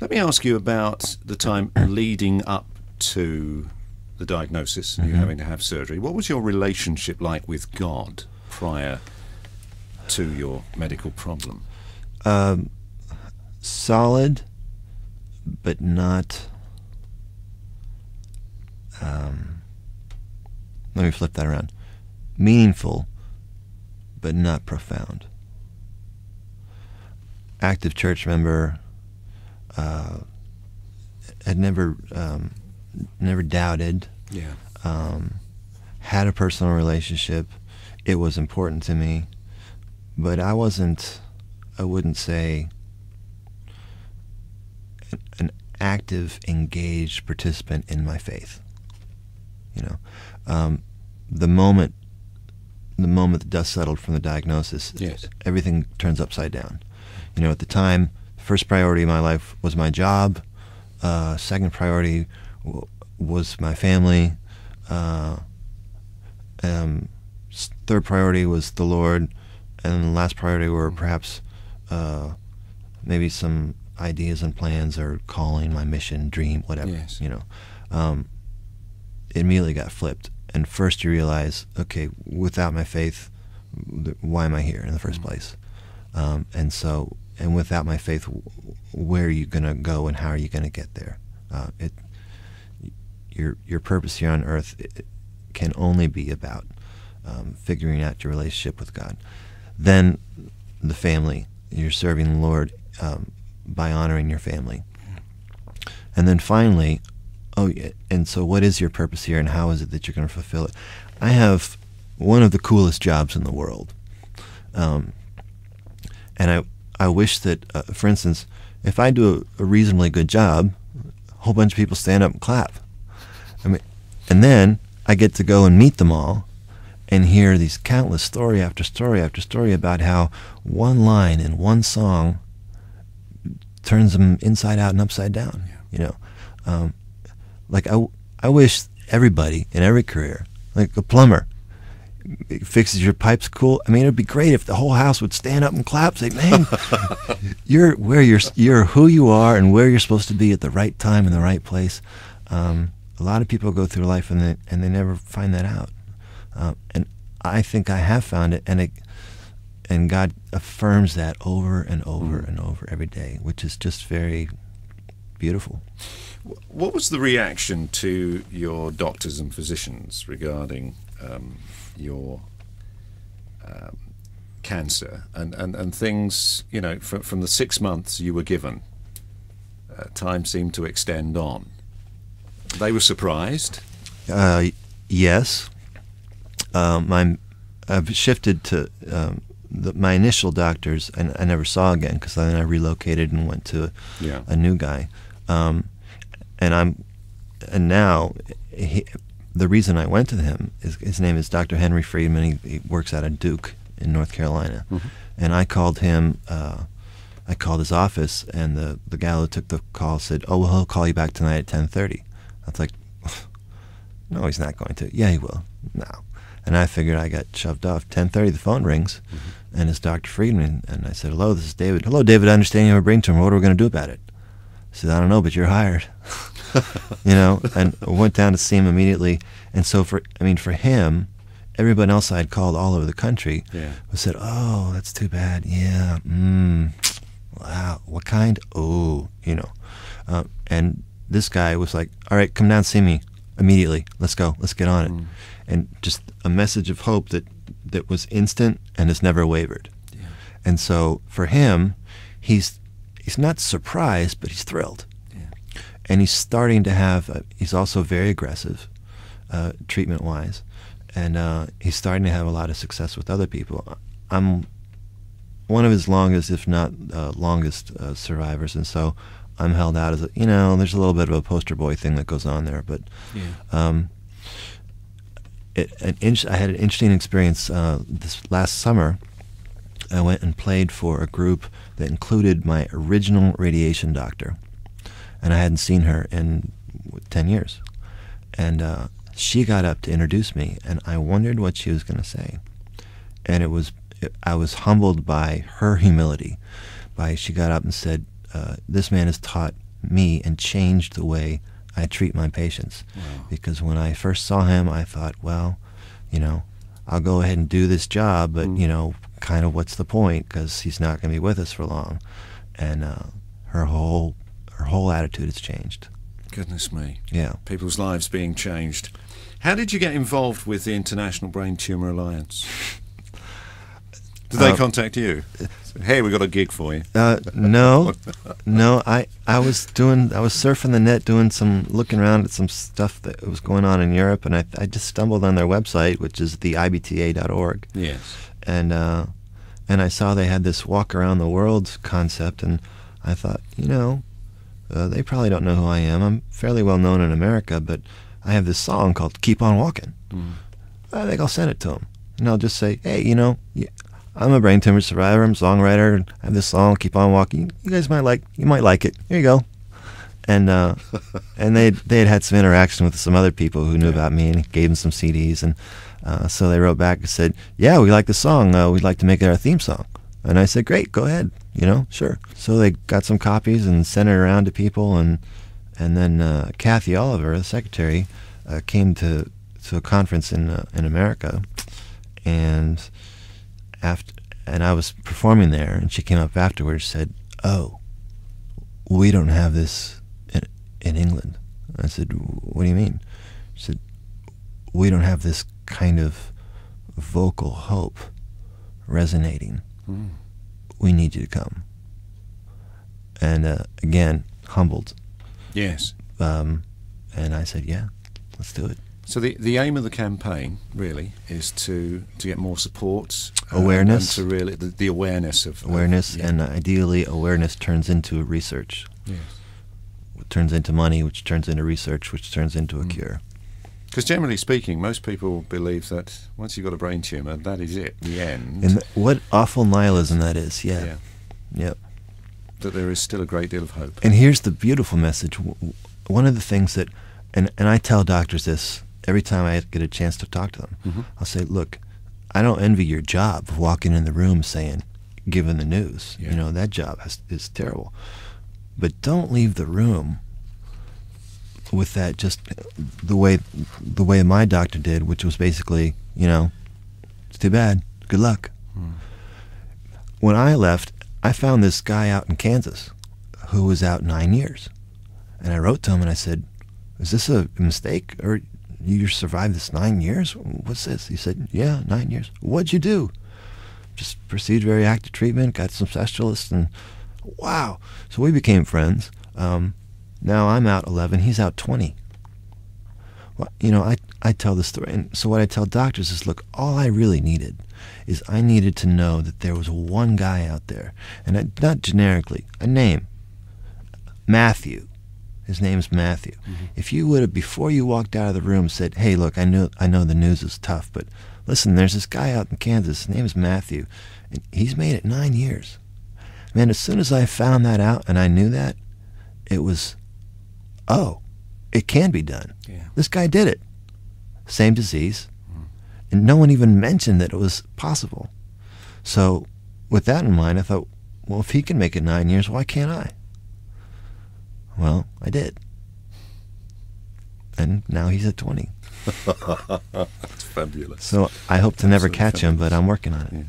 Let me ask you about the time leading up to the diagnosis and you having to have surgery. What was your relationship like with God prior to your medical problem? Solid, but not... let me flip that around. Meaningful, but not profound. Active church member, had never doubted. Yeah. Had a personal relationship. It was important to me, but I wouldn't say an active, engaged participant in my faith. You know, the moment the dust settled from the diagnosis, yes, everything turns upside down. You know, at the time, first priority in my life was my job. Second priority was my family. Third priority was the Lord, and the last priority were perhaps maybe some ideas and plans or calling, my mission, dream, whatever. Yes. You know, it immediately got flipped. And first you realize, okay, without my faith, why am I here in the first place? And without my faith, where are you going to go and how are you going to get there? Your purpose here on earth can only be about figuring out your relationship with God. Then the family, you're serving the Lord by honoring your family. And then finally, and so what is your purpose here and how is it that you're going to fulfill it? I have one of the coolest jobs in the world. And I wish that, for instance, if I do a reasonably good job, a whole bunch of people stand up and clap. I mean, and then I get to go and meet them all and hear these countless story after story after story about how one line in one song turns them inside out and upside down. Yeah. You know, like I wish everybody in every career, like a plumber, fixes your pipes cool. I mean, it'd be great if the whole house would stand up and clap, say, "Man, you're who you are and where you're supposed to be at the right time in the right place." A lot of people go through life and they never find that out. And I think I have found it, and God affirms that over and over and over every day, which is just very beautiful. What was the reaction to your doctors and physicians regarding your cancer and things, you know, from the 6 months you were given? Time seemed to extend on. They were surprised? Yes. I've shifted to my initial doctors, and I never saw again because then I relocated and went to a new guy. And now the reason I went to him is his name is Dr. Henry Friedman. He works out of Duke in North Carolina, and I called him. I called his office, and the gal who took the call said, "Oh, well, he'll call you back tonight at 10:30." I was like, "No, he's not going to." "Yeah, he will." "No." And I figured I got shoved off. 10:30, the phone rings, and it's Dr. Friedman. And I said, "Hello, this is David." "Hello, David, I understand you have a brain tumor. What are we going to do about it?" I said, "I don't know, but you're hired." You know, and I went down to see him immediately. And so for him, everyone else I had called all over the country said, "Oh, that's too bad. Yeah. Wow. What kind? Oh, you know." And this guy was like, "All right, come down and see me immediately. Let's go. Let's get on it." And just a message of hope that was instant and has never wavered. Yeah. And so for him, he's not surprised, but he's thrilled. Yeah. And he's starting to have, he's also very aggressive treatment-wise, and he's starting to have a lot of success with other people. I'm one of his longest, if not longest, survivors, and so I'm held out as there's a little bit of a poster boy thing that goes on there, but I had an interesting experience this last summer. I went and played for a group that included my original radiation doctor, and I hadn't seen her in 10 years. And she got up to introduce me, and I wondered what she was going to say. And I was humbled by her humility. She got up and said, "This man has taught me and changed the way I treat my patients. Wow. Because when I first saw him, I thought, well, I'll go ahead and do this job, but, kind of what's the point, because he's not going to be with us for long. And her whole attitude has changed. Goodness me. Yeah. People's lives being changed. How did you get involved with the International Brain Tumour Alliance? Did they contact you? Hey, we got a gig for you. No. I was surfing the net, looking around at some stuff that was going on in Europe, and I just stumbled on their website, which is theIBTA.org. Yes. And I saw they had this walk around the world concept, and I thought, they probably don't know who I am. I'm fairly well known in America, but I have this song called "Keep On Walking." I think I'll send it to them, and I'll just say, hey, I'm a brain tumor survivor. I'm a songwriter. And I have this song, "Keep On Walking." You guys might like it. Here you go. And and they had some interaction with some other people who knew about me, and gave them some CDs, and so they wrote back and said, "Yeah, we like the song. We'd like to make it our theme song." And I said, "Great, go ahead. Sure." So they got some copies and sent it around to people, and then Kathy Oliver, the secretary, came to a conference in America, and I was performing there, and she came up afterwards and said, "Oh, we don't have this in England." I said, "What do you mean?" She said, "We don't have this kind of vocal hope resonating. We need you to come." And again, humbled. Yes. And I said, "Yeah, let's do it." So the aim of the campaign really is to get more support, awareness, and to really the awareness of and ideally awareness turns into research. Yes. It turns into money, which turns into research, which turns into a cure. Because generally speaking, most people believe that once you've got a brain tumour, that is it, the end. And what awful nihilism that is. Yeah. Yep. That there is still a great deal of hope. And here's the beautiful message. One of the things that, and I tell doctors this every time I get a chance to talk to them, I'll say, look, I don't envy your job of walking in the room saying, giving the news. That job is terrible. But don't leave the room with that, just the way my doctor did, which was basically, it's too bad, good luck. When I left, I found this guy out in Kansas who was out 9 years. And I wrote to him and I said, "Is this a mistake, or you survived this 9 years? What's this?" He said, "Yeah, 9 years." "What'd you do?" "Just pursued very active treatment, got some specialists," and wow. So we became friends. Now I'm out 11, he's out 20. Well, I tell this story, and so what I tell doctors is, look, all I really needed is I needed to know that there was one guy out there, and not generically, a name, Matthew. His name's Matthew. If you would have, before you walked out of the room, said, "Hey, look, I know the news is tough, but listen, there's this guy out in Kansas, his name's Matthew, and he's made it 9 years." Man, as soon as I found that out and I knew that, it was, oh, it can be done. Yeah. This guy did it. Same disease. And no one even mentioned that it was possible. So with that in mind, I thought, well, if he can make it 9 years, why can't I? Well, I did. And now he's at 20. That's fabulous. So I hope to never catch him, but I'm working on it. Yeah.